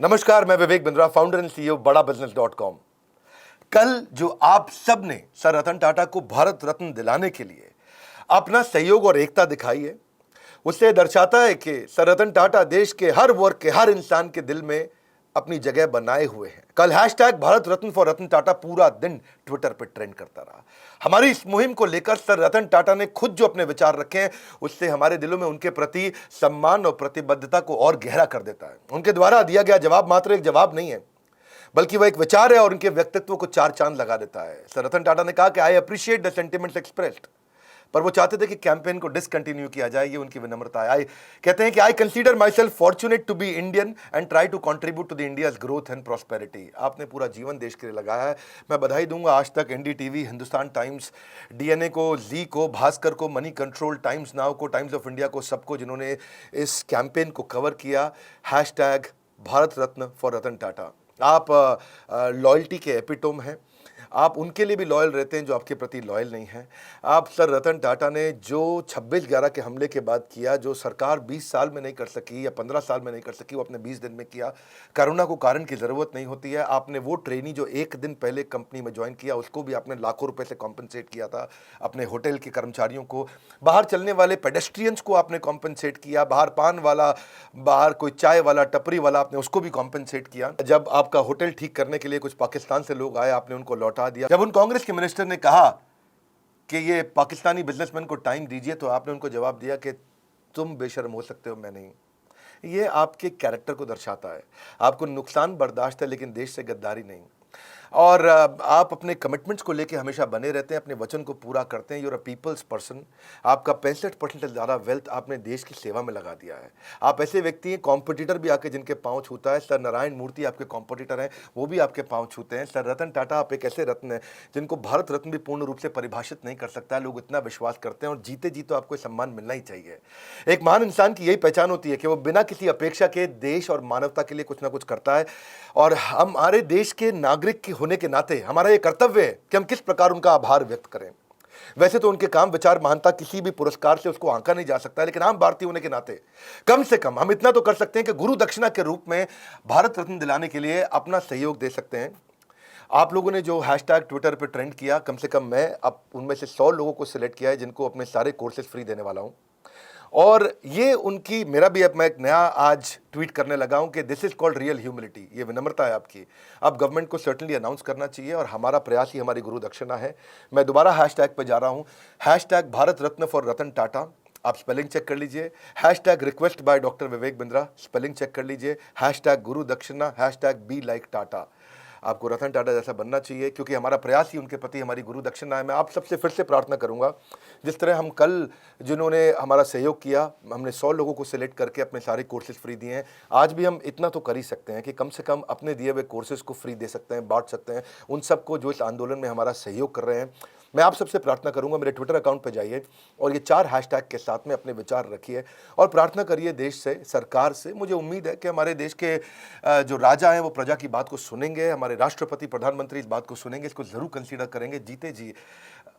नमस्कार, मैं Vivek Bindra, founder and CEO बड़ा बिजनेस.com। कल जो आप सब ने सर रतन टाटा को भारत रत्न दिलाने के लिए अपना सहयोग और एकता दिखाई है, उससे दर्शाता है कि सर रतन टाटा देश के हर वर्ग के हर इंसान के दिल में अपनी जगह बनाए हुए हैं। कल हैशटैग भारत रत्न फॉर रतन टाटा पूरा दिन ट्विटर पर ट्रेंड करता रहा। हमारी इस मुहिम को लेकर सर रतन टाटा ने खुद जो अपने विचार रखे हैं, उससे हमारे दिलों में उनके प्रति सम्मान और प्रतिबद्धता को और गहरा कर देता है। उनके द्वारा दिया गया जवाब मात्र एक जवाब नहीं है, बल्कि वह एक विचार है और उनके व्यक्तित्व को चार चांद लगा देता है। सर रतन टाटा ने कहा कि I appreciate the sentiments expressed, पर वो चाहते थे कि कैंपेन को डिसकंटिन्यू किया जाए। ये उनकी विनम्रता है। कहते हैं कि I consider myself fortunate to be Indian and try to contribute to the India's growth and prosperity. आपने पूरा जीवन देश के लिए लगाया है। मैं बधाई दूंगा आज तक एनडीटीवी, हिंदुस्तान टाइम्स, डीएनए को, जी को, भास्कर को, मनी कंट्रोल, टाइम्स नाउ को, टाइम्स ऑफ इंडिया को, सबको जिन्होंने इस कैंपेन को कवर किया। Hashtag Bharat Ratna for Ratan Tata. आप लॉयल्टी के एपिटोम हैं। आप उनके लिए भी लॉयल रहते हैं जो आपके प्रति लॉयल नहीं हैं। आप सर रतन टाटा ने जो 26/11 के हमले के बाद किया, जो सरकार 20 साल में नहीं कर सकी या 15 साल में नहीं कर सकी, वो अपने 20 दिन में किया। करुणा को कारण की ज़रूरत नहीं होती है। आपने वो ट्रेनी जो एक दिन पहले कंपनी में ज्वाइन किया, उसको भी आपने लाखों रुपए से कॉम्पनसेट किया था। अपने होटल के कर्मचारियों को, बाहर चलने वाले पेडेस्ट्रियंस को आपने कॉम्पनसेट किया। बाहर पान वाला, बाहर कोई चाय वाला, टपरी वाला, आपने उसको भी कॉम्पनसेट किया। जब आपका होटल ठीक करने के लिए कुछ पाकिस्तान से लोग आए, आपने उनको लौटा दिया। जब उन कांग्रेस के मिनिस्टर ने कहा कि ये पाकिस्तानी बिजनेसमैन को टाइम दीजिए, तो आपने उनको जवाब दिया कि तुम बेशर्म हो सकते हो, मैं नहीं। ये आपके कैरेक्टर को दर्शाता है। आपको नुकसान बर्दाश्त है, लेकिन देश से गद्दारी नहीं। और आप अपने कमिटमेंट्स को लेके हमेशा बने रहते हैं, अपने वचन को पूरा करते हैं। You're a people's person. आपका 65% से ज़्यादा वेल्थ आपने देश की सेवा में लगा दिया है। आप ऐसे व्यक्ति हैं, कॉम्पिटिटर भी आके जिनके पाँव छूता है। सर नारायण मूर्ति आपके कॉम्पिटिटर हैं, वो भी आपके पाँव छूते हैं। सर रतन टाटा आप एक ऐसे रत्न हैं जिनको भारत रत्न भी पूर्ण रूप से परिभाषित नहीं कर सकता है। लोग इतना विश्वास करते हैं, और जीते जी तो आपको सम्मान मिलना ही चाहिए। एक महान इंसान की यही पहचान होती है कि वो बिना किसी अपेक्षा के देश और मानवता के लिए कुछ ना कुछ करता है। और हमारे देश के नागरिक के होने के नाते हमारा ये कर्तव्य है कि हम किस प्रकार उनका आभार व्यक्त करें। वैसे तो उनके काम, विचार, महानता किसी भी पुरस्कार से उसको आंका नहीं जा सकता है, लेकिन हम भारतीय होने के नाते कम से कम हम इतना तो कर सकते हैं कि गुरु दक्षिणा के रूप में भारत रत्न दिलाने के लिए अपना सहयोग दे सकते हैं। आप लोगों ने जो हैशटैग ट्विटर पर ट्रेंड किया, कम से कम मैं अब उनमें से 100 लोगों को सिलेक्ट किया है जिनको अपने सारे कोर्सेज फ्री देने वाला हूं। और ये उनकी, मेरा भी अब मैं एक नया आज ट्वीट करने लगा हूं कि this is called real humility. ये विनम्रता है आपकी। अब गवर्नमेंट को सर्टनली अनाउंस करना चाहिए, और हमारा प्रयास ही हमारी गुरु दक्षिणा है। मैं दोबारा हैशटैग पे जा रहा हूं, हैशटैग भारत रत्न फॉर रतन टाटा। आप स्पेलिंग चेक कर लीजिए। Hashtag request by doctor Vivek Bindra, spelling check कर लीजिए। हैशटैग गुरु दक्षिणा, हैशटैग बी लाइक टाटा। आपको रतन टाटा जैसा बनना चाहिए, क्योंकि हमारा प्रयास ही उनके प्रति हमारी गुरु दक्षिणा है। मैं आप सबसे फिर से प्रार्थना करूंगा, जिस तरह हम कल जिन्होंने हमारा सहयोग किया, हमने 100 लोगों को सिलेक्ट करके अपने सारे कोर्सेज फ्री दिए हैं। आज भी हम इतना तो कर ही सकते हैं कि कम से कम अपने दिए हुए कोर्सेज को फ्री दे सकते हैं, बांट सकते हैं उन सबको जो इस आंदोलन में हमारा सहयोग कर रहे हैं। मैं आप सबसे प्रार्थना करूंगा, मेरे ट्विटर अकाउंट पर जाइए और ये 4 हैशटैग के साथ में अपने विचार रखिए और प्रार्थना करिए देश से, सरकार से। मुझे उम्मीद है कि हमारे देश के जो राजा हैं वो प्रजा की बात को सुनेंगे, हमारे राष्ट्रपति, प्रधानमंत्री इस बात को सुनेंगे, इसको जरूर कंसीडर करेंगे। जीते जी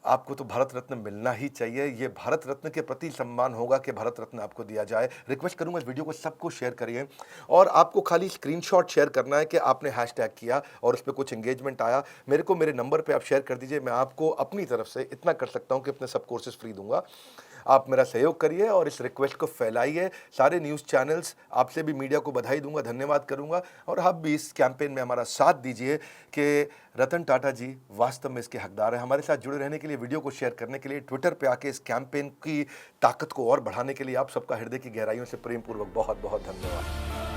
आपको तो भारत रत्न मिलना ही चाहिए। ये भारत रत्न के प्रति सम्मान होगा कि भारत रत्न आपको दिया जाए। रिक्वेस्ट करूंगा इस वीडियो को सबको शेयर करिए, और आपको खाली स्क्रीनशॉट शेयर करना है कि आपने हैशटैग किया और उस पर कुछ एंगेजमेंट आया। मेरे को मेरे नंबर पे आप शेयर कर दीजिए। मैं आपको अपनी तरफ से इतना कर सकता हूं कि अपने सब कोर्सेज फ्री दूंगा। आप मेरा सहयोग करिए और इस रिक्वेस्ट को फैलाइए। सारे न्यूज़ चैनल्स, आपसे भी मीडिया को बधाई दूंगा, धन्यवाद करूंगा, और आप भी इस कैंपेन में हमारा साथ दीजिए कि रतन टाटा जी वास्तव में इसके हकदार हैं। हमारे साथ जुड़े रहने के लिए, वीडियो को शेयर करने के लिए, ट्विटर पे आके इस कैंपेन की ताकत को और बढ़ाने के लिए आप सबका हृदय की गहराइयों से प्रेमपूर्वक बहुत बहुत धन्यवाद।